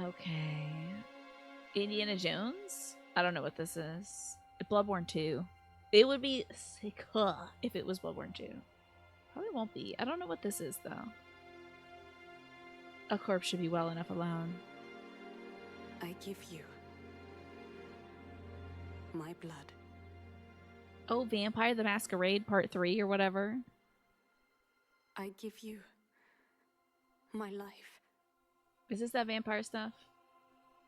Okay. Indiana Jones? I don't know what this is. Bloodborne 2. It would be sick if it was Bloodborne 2. Probably won't be. I don't know what this is, though. A corpse should be well enough alone. I give you my blood. Oh, Vampire the Masquerade Part 3 or whatever. I give you my life. Is this that vampire stuff?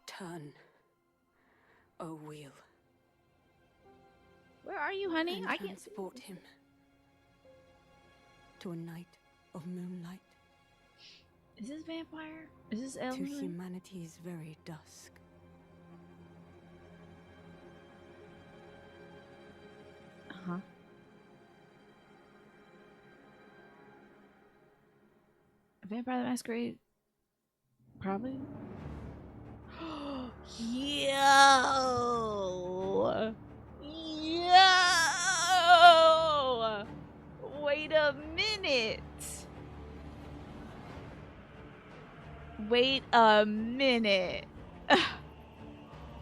Turn, O wheel. Where are you, honey? And I can't transport him to a night of moonlight. Is this vampire? Is this To Ellie? humanity's very dusk. Uh-huh. Vampire the Masquerade? Probably. Yo! Yo! Wait a minute! Wait a minute.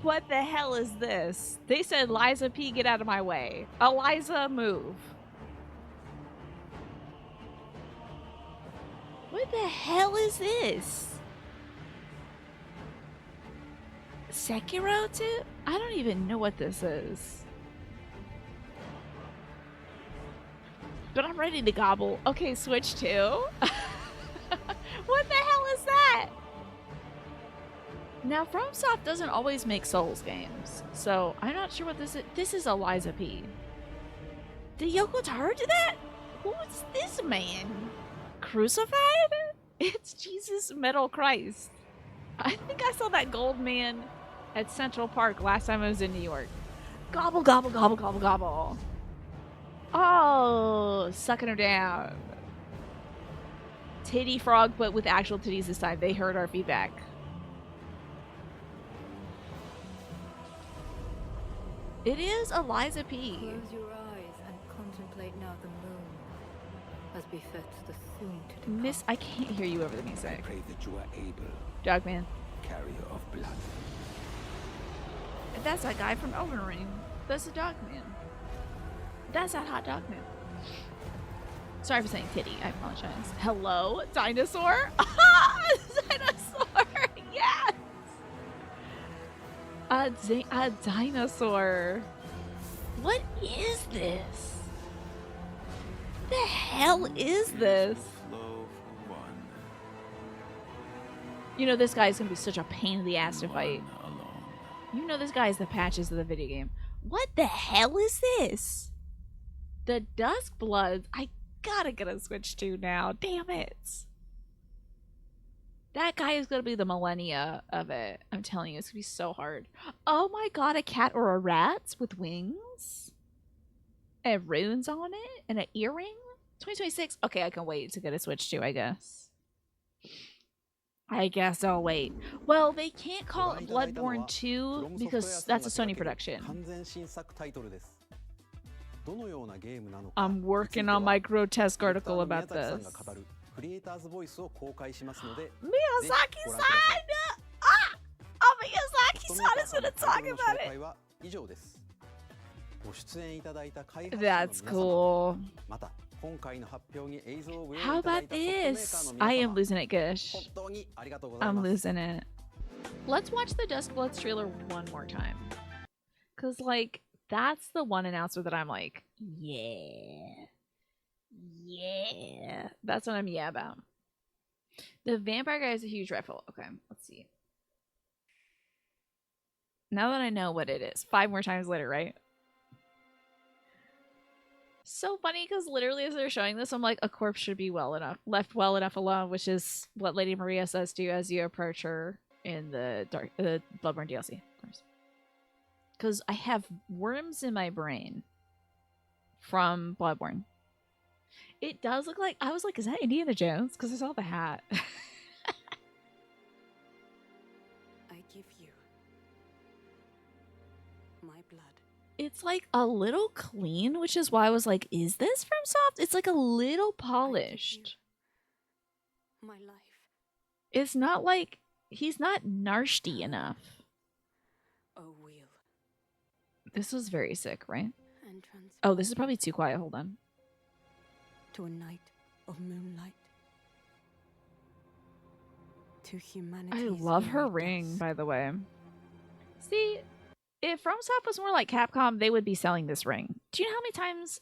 What the hell is this? They said, Liza P, get out of my way. Eliza, move. What the hell is this? Sekiro too? I don't even know what this is. But I'm ready to gobble. Okay, Switch 2. What the hell is that? Now, FromSoft doesn't always make Souls games, so I'm not sure what this is. This is Eliza P. Did Yoko Taro do that? Who's this man? Crucified? It's Jesus Metal Christ. I think I saw that gold man at Central Park last time I was in New York. Gobble, gobble, gobble, gobble, gobble. Oh, sucking her down. Titty frog, but with actual titties this time. They heard our feedback. It is Eliza P. Close your eyes and contemplate now the moon, as befits the soon to depart. Miss, I can't hear you over the music. Pray that you are able, Dogman. carrier of blood. That's that guy from Elden Ring. That's the Dogman. That's that hot Dogman. Sorry for saying titty. I apologize. Hello, dinosaur? Dinosaur! Yes! A dinosaur. What is this? The hell is this? Slow for one. You know this guy's gonna be such a pain in the ass to fight. One alone. You know this guy's the patches of the video game. What the hell is this? The Duskbloods. I gotta get a Switch 2 now. Damn it. That guy is gonna be the millennia of it. I'm telling you, it's gonna be so hard. Oh my god, a cat or a rat with wings? And runes on it? And an earring? 2026? Okay, I can wait to get a Switch 2, I guess. I guess I'll wait. Well, they can't call it Bloodborne 2 because that's a Sony production. I'm working on my grotesque article about this. Miyazaki-san! Ah! Oh, Miyazaki-san is gonna talk about it! That's cool. How about this? I am losing it, Gish. I'm losing it. Let's watch the Duskbloods trailer one more time. Because, like, that's the one announcer that I'm like, yeah. Yeah. That's what I'm yeah about. The vampire guy is a huge rifle. Okay, let's see. Now that I know what it is, 5 more times later, right? So funny because literally as they're showing this, I'm like, a corpse should be left well enough alone, which is what Lady Maria says to you as you approach her in the Bloodborne DLC, of course. Because I have worms in my brain from Bloodborne. It does look like, I was like, is that Indiana Jones? Because I saw the hat. I give you my blood. It's like a little clean, which is why I was like, is this from Soft? It's like a little polished. My life. It's not like He's not narsty enough. A wheel. This was very sick, right? Entrance. Oh, this is probably too quiet. Hold on. To a night of moonlight. To humanity. I love her ring, by the way. See, if FromSoft was more like Capcom, they would be selling this ring. Do you know how many times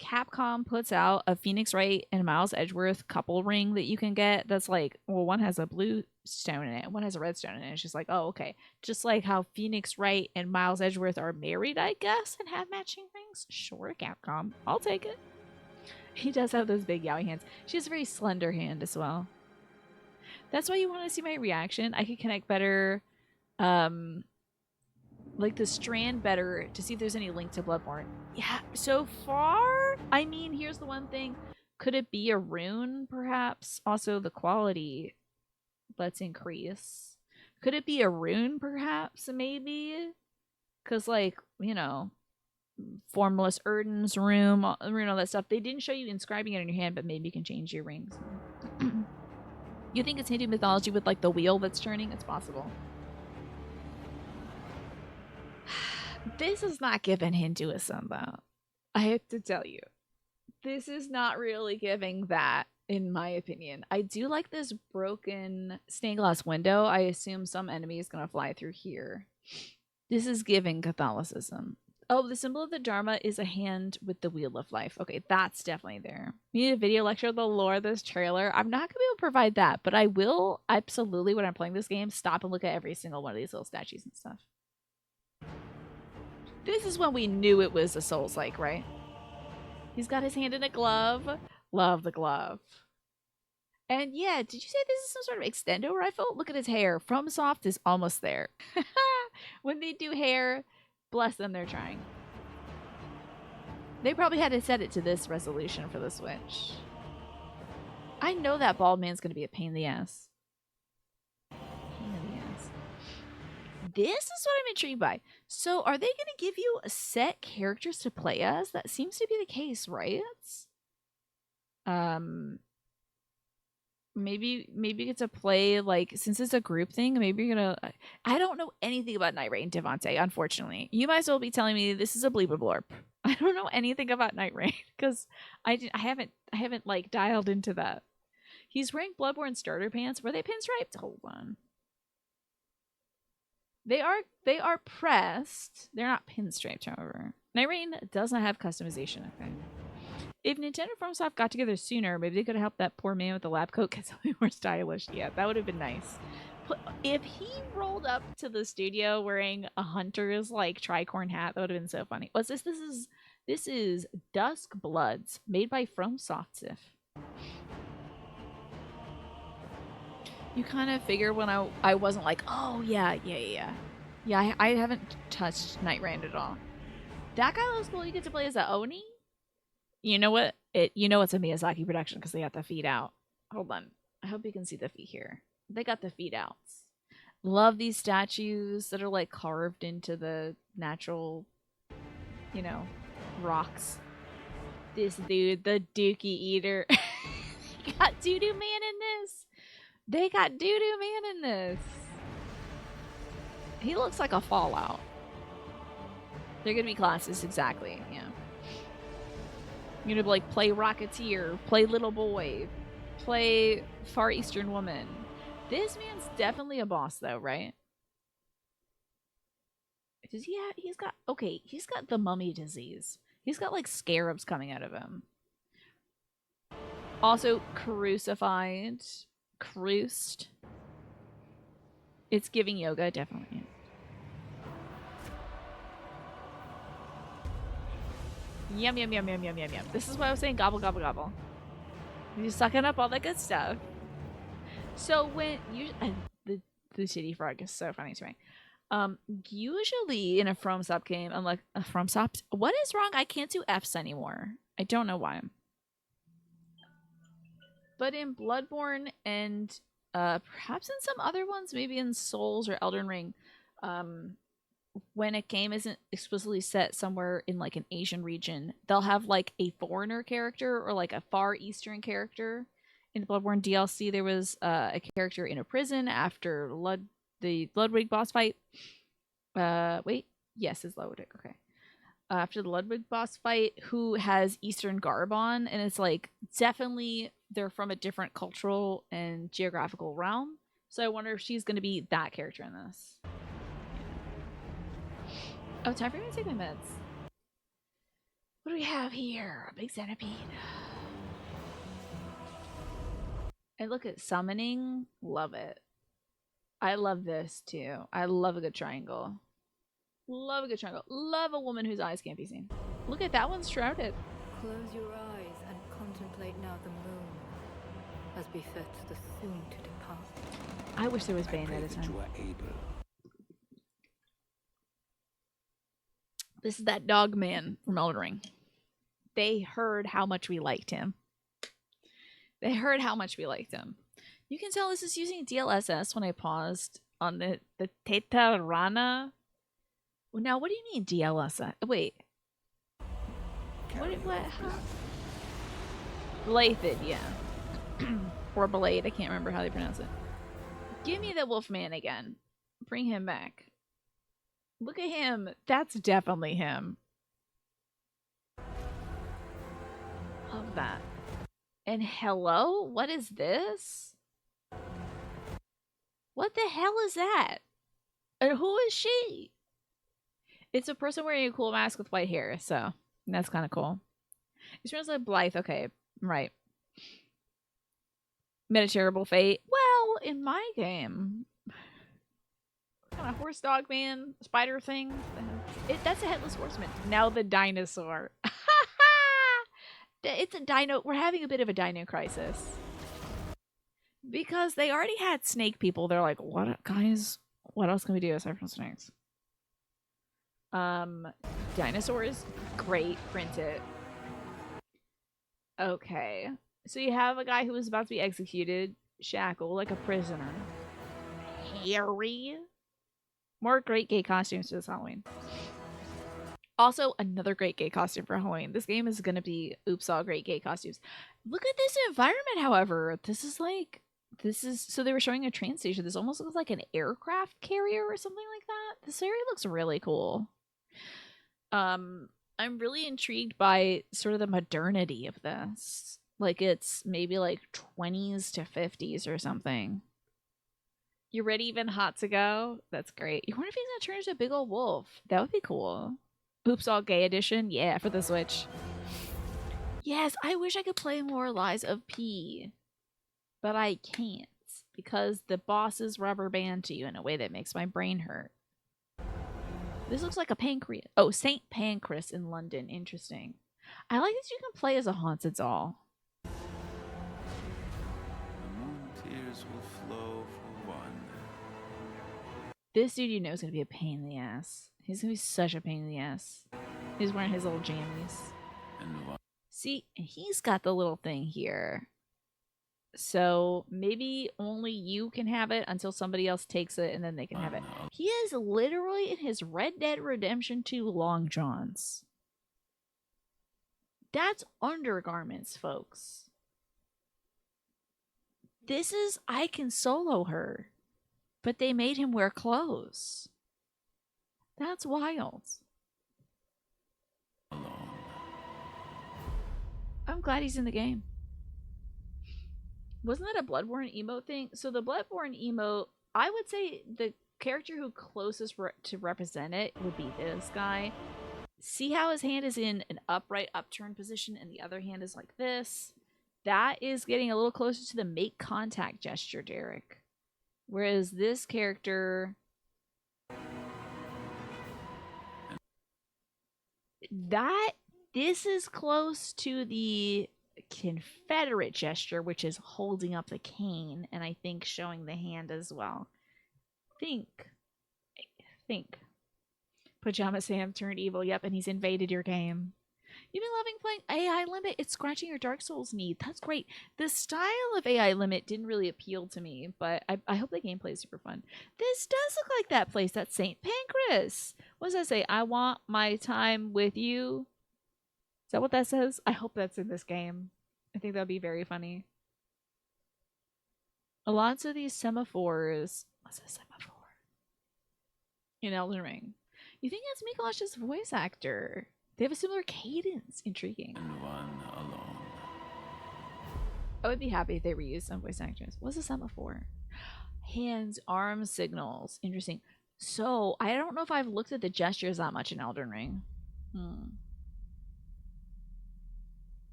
Capcom puts out a Phoenix Wright and Miles Edgeworth couple ring that you can get that's like, well, one has a blue stone in it, one has a red stone in it. It's just like, oh, okay. Just like how Phoenix Wright and Miles Edgeworth are married, I guess, and have matching rings. Sure, Capcom. I'll take it. He does have those big yaoi hands. She has a very slender hand as well. That's why you want to see my reaction. I could connect better, like the strand better to see if there's any link to Bloodborne. Yeah, so far, I mean, here's the one thing. Could it be a rune, perhaps? Also, the quality, let's increase. Could it be a rune, perhaps? Maybe? Because, like, you know, Formless Erden's rune, all that stuff. They didn't show you inscribing it on your hand, but maybe you can change your rings. You think it's Hindu mythology with, like, the wheel that's turning? It's possible. This is not giving Hinduism, though. I have to tell you. This is not really giving that, in my opinion. I do like this broken stained glass window. I assume some enemy is going to fly through here. This is giving Catholicism. Oh, the symbol of the Dharma is a hand with the wheel of life. Okay, that's definitely there. We need a video lecture of the lore of this trailer. I'm not going to be able to provide that, but I will absolutely, when I'm playing this game, stop and look at every single one of these little statues and stuff. This is when we knew it was a Souls-like, right? He's got his hand in a glove. Love the glove. And yeah, did you say this is some sort of extendo rifle? Look at his hair. FromSoft is almost there. When they do hair, bless them, they're trying. They probably had to set it to this resolution for the Switch. I know that bald man's going to be a pain in the ass. This is what I'm intrigued by. So are they going to give you set characters to play as? That seems to be the case, right? Maybe you get to play, like, since it's a group thing, maybe you're gonna... I don't know anything about Night Rain, Devante, unfortunately. You might as well be telling me this is a bleeper-blorp. I don't know anything about Night Rain because I haven't like dialed into that. He's wearing Bloodborne starter pants. Were they pinstriped? Hold on. They are pressed. They're not pinstriped, however. Night Rain does not have customization. Okay. If Nintendo FromSoft got together sooner, maybe they could have helped that poor man with the lab coat get something more stylish. Yeah, that would have been nice. If he rolled up to the studio wearing a hunter's like tricorn hat, that would have been so funny. What's this? This is Duskbloods, made by FromSoft. You kind of figure when I wasn't like, oh yeah, I haven't touched Night Rain at all. That guy looks cool. You get to play as a Oni. You know what? You know it's a Miyazaki production because they got the feet out. Hold on. I hope you can see the feet here. They got the feet out. Love these statues that are like carved into the natural, you know, rocks. This dude, the Dookie Eater. You got Doo-Doo Man in this. They got Doo-Doo Man in this. He looks like a Fallout. They're gonna be classes, exactly, yeah. You're gonna like play Rocketeer, play Little Boy, play Far Eastern Woman. This man's definitely a boss though, right? Does he have, he's got the mummy disease. He's got like scarabs coming out of him. Also crucified. Cruised. It's giving yoga, definitely. Yum, yum, yum, yum, yum, yum, yum. This is what I was saying. Gobble, gobble, gobble. You're sucking up all that good stuff. So when you... the shitty frog is so funny to me. Usually in a FromSoft game, unlike a FromSoft... What is wrong? I can't do Fs anymore. I don't know why. But in Bloodborne and perhaps in some other ones, maybe in Souls or Elden Ring, when a game isn't explicitly set somewhere in like an Asian region, they'll have like a foreigner character or like a Far Eastern character in Bloodborne DLC, there was a character in a prison after the Ludwig boss fight. Wait, yes, it's Ludwig. Okay. After the Ludwig boss fight, who has Eastern garb on, and it's like definitely they're from a different cultural and geographical realm. So I wonder if she's going to be that character in this. Oh, time for me to take my meds. What do we have here? A big centipede. And look at summoning. Love it. I love this too. I love a good triangle. Love a good triangle. Love a woman whose eyes can't be seen. Look at that one's shrouded. Close your eyes and contemplate now the moon, as befits the soon to depart. I wish there was I pray Bayonetta that time. you are able. This is that dog man from Elden Ring. They heard how much we liked him. They heard how much we liked him. You can tell this is using DLSS when I paused on the Tetarana. Now, what do you mean DLSS? Wait. Carrier What? of blood. Blathed, yeah. Or Blade, I can't remember how they pronounce it. Give me the Wolfman again. Bring him back. Look at him. That's definitely him. Love that. And hello? What is this? What the hell is that? And who is she? It's a person wearing a cool mask with white hair, so that's kind of cool. It smells like Blythe. Okay, right. Met a terrible fate. Well, in my game, what kind of horse dog man spider thing. That's a headless horseman. Now the dinosaur. It's a dino. We're having a bit of a dino crisis because they already had snake people. They're like, what, guys? What else can we do aside from snakes? Dinosaurs. Great. Print it. Okay. So you have a guy who was about to be executed, shackled like a prisoner. Harry. More great gay costumes for this Halloween. Also, another great gay costume for Halloween. This game is going to be oops, all great gay costumes. Look at this environment, however. So they were showing a train station. This almost looks like an aircraft carrier or something like that. This area looks really cool. I'm really intrigued by sort of the modernity of this. Like it's maybe like 20s to 50s or something. You ready, even hot to go? That's great. You wonder if he's gonna turn into a big old wolf. That would be cool. Oops, all gay edition. Yeah, for the Switch. Yes, I wish I could play more Lies of P. But I can't. Because the bosses rubber band to you in a way that makes my brain hurt. This looks like a pancreas. Oh, St. Pancras in London. Interesting. I like that you can play as a haunted doll. The moon tears will flow for one. This dude you know is going to be a pain in the ass. He's going to be such a pain in the ass. He's wearing his little jammies. And one. See, he's got the little thing here. So maybe only you can have it until somebody else takes it and then they can have it. He is literally in his Red Dead Redemption 2 long johns. That's undergarments, folks. This is I can solo her, but they made him wear clothes. That's wild. Alone. I'm glad he's in the game. Wasn't that a Bloodborne emote thing? So the Bloodborne emote, I would say the character who closest to represent it would be this guy. See how his hand is in an upright upturned position and the other hand is like this? That is getting a little closer to the make contact gesture, Derek. Whereas this character... This is close to the Confederate gesture, which is holding up the cane, and I think showing the hand as well. Think. Pajama Sam turned evil, yep, and he's invaded your game. You've been loving playing AI Limit. It's scratching your Dark Souls need. That's great. The style of AI Limit didn't really appeal to me, but I hope the gameplay is super fun. This does look like that place, that's St. Pancras. What does that say? I want my time with you. Is that what that says? I hope that's in this game. I think that would be very funny. Lots of these semaphores. What's a semaphore? In Elden Ring. You think it's Mikolash's voice actor? They have a similar cadence. Intriguing. And one alone. I would be happy if they reused some voice actors. What's a semaphore? Hands, arm signals. Interesting. So, I don't know if I've looked at the gestures that much in Elden Ring.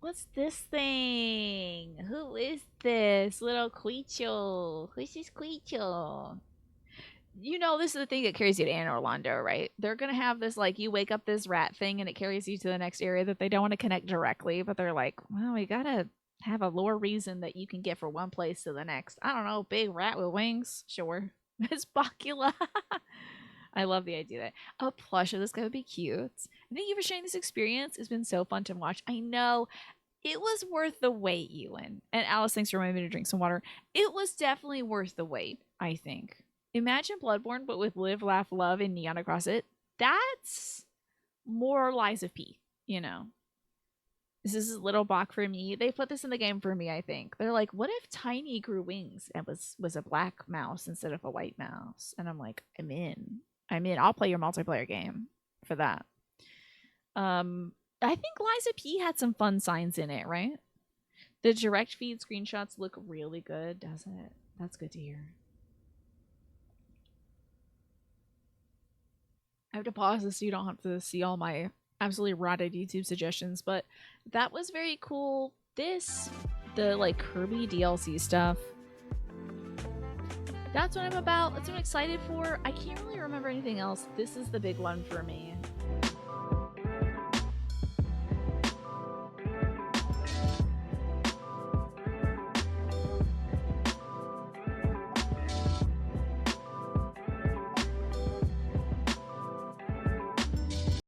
What's this thing? Who is this? Little Queechel. Who's this Queechel? You know, this is the thing that carries you to Anne Orlando, right? They're going to have this, like, you wake up this rat thing and it carries you to the next area that they don't want to connect directly, but they're like, well, we got to have a lore reason that you can get from one place to the next. I don't know, big rat with wings? Sure. It's Bacula. I love the idea that a plush of this guy would be cute. Thank you for sharing this experience. It's been so fun to watch. I know it was worth the wait, Ewan. And Alice, thanks for reminding me to drink some water. It was definitely worth the wait, I think. Imagine Bloodborne, but with live, laugh, love, and neon across it. That's more Lies of P, you know. This is a little Bach for me. They put this in the game for me, I think. They're like, what if Tiny grew wings and was a black mouse instead of a white mouse? And I'm like, I'm in. I'll play your multiplayer game for that. I think Liza P had some fun signs in it, right? The direct feed screenshots look really good, doesn't it? That's good to hear. I have to pause this so you don't have to see all my absolutely rotted YouTube suggestions, but that was very cool. The like Kirby DLC stuff. That's what I'm about. That's what I'm excited for. I can't really remember anything else. This is the big one for me.